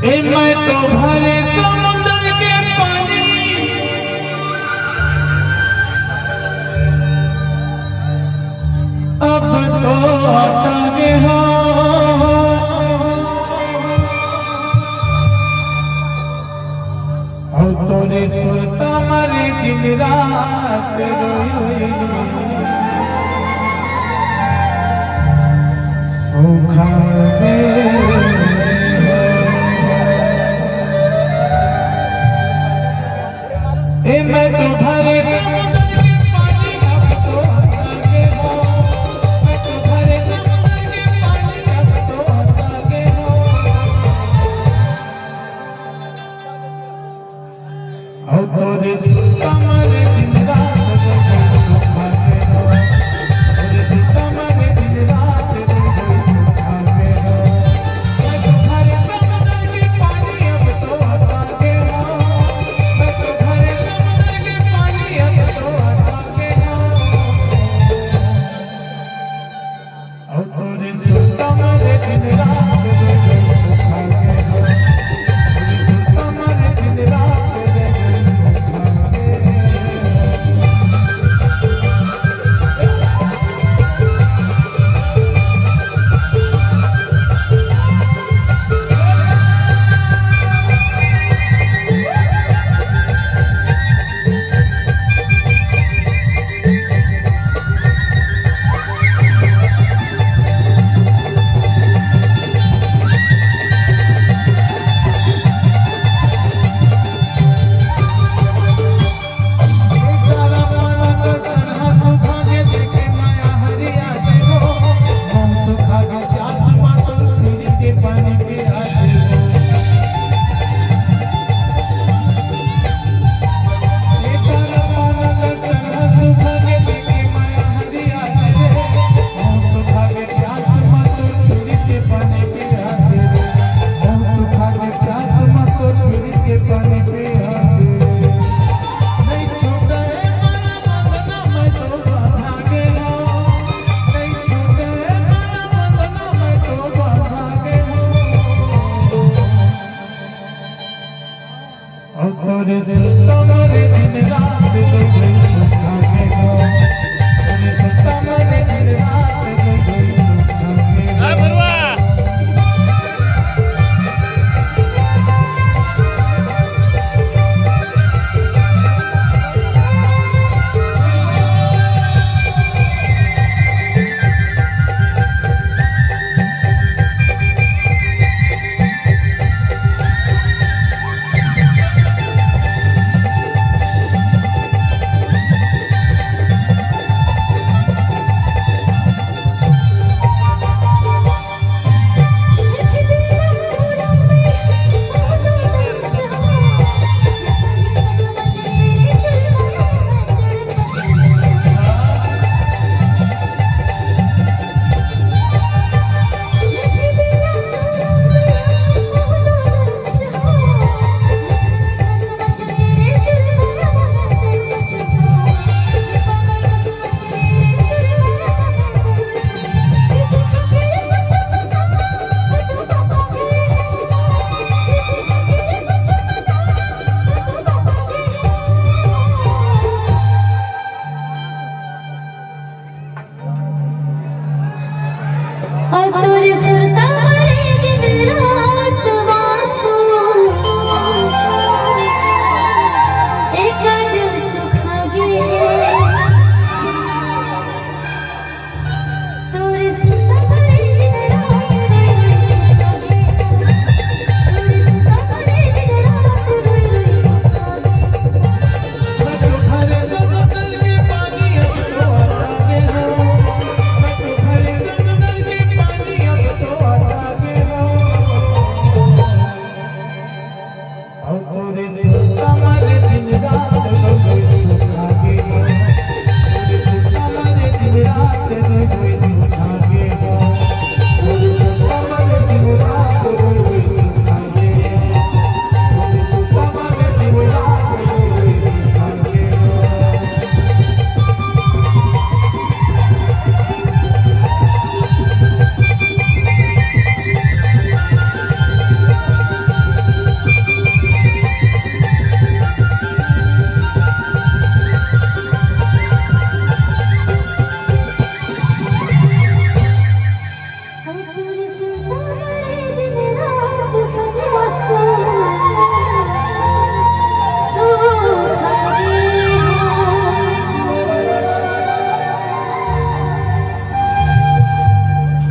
मैं तो भरे समुद्र के पानी अब तो हटाने हो तोरे सुरता मरे दिन रात रोई सुखा मैं तो भरे समुद्र के पानी अब तो हटाने हो मैं तो भरे समुद्र के पानी अब तो हटाने हो तोरे सुरता मरे दिन रात रोई सुखा हो तोरे सुरता मरे दिन रात रोई सुखा हो मैं तो भरे समुद्र के पानी अब तो हटाने हो मैं तो भरे समुद्र के पानी अब तो हटाने हो तोरे सुरता मरे दिन रात रोई सुखा हो तोरे सुरता मरे दिन रात तोरे सुरता मरे दिन रात रोई सुखा हो तोरे सुरता मरे दिन रात रोई सुखा हो तोरे सुरता मरे दिन रात वासु एक जब सुखा गे तोरे सुरता मरे दिन रात तोरे सुरता मरे दिन रात रोई सुखा गे मैं तो भरे समुद्र के पानी अब तो हटाने हो मैं तो भरे समुद्र के पानी अब तो हटाने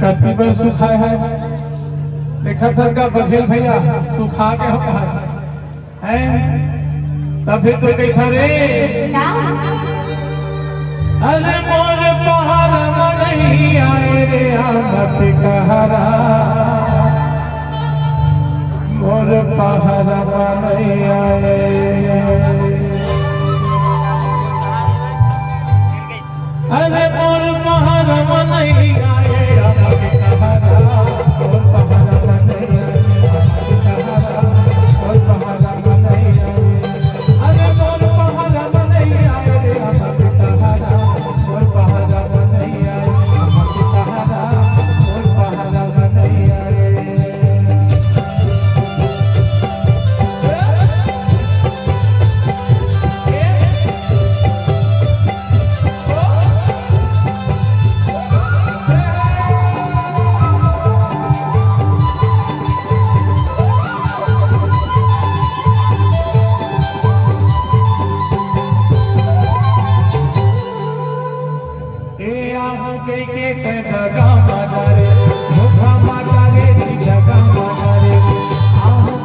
कति बार सुखा है देखा था का बघेल भैया सुखा के हो कहा है तभी तो कही था रे अरे मोर पहाड़ नहीं आए रे आमत कहरा मोर पहाड़ नहीं आए अरे मोर पहाड़ नहीं आए आमत कहरा मोर पहाड़ नहीं आए मोर पहाड़ नहीं आए अरे मोर पहाड़ नहीं आए रे आमत कहरा मोर पहाड़ नहीं आए आमत कहरा मोर पहाड़ नहीं आए दगा मारे मुखा मारे जगा मारे आहू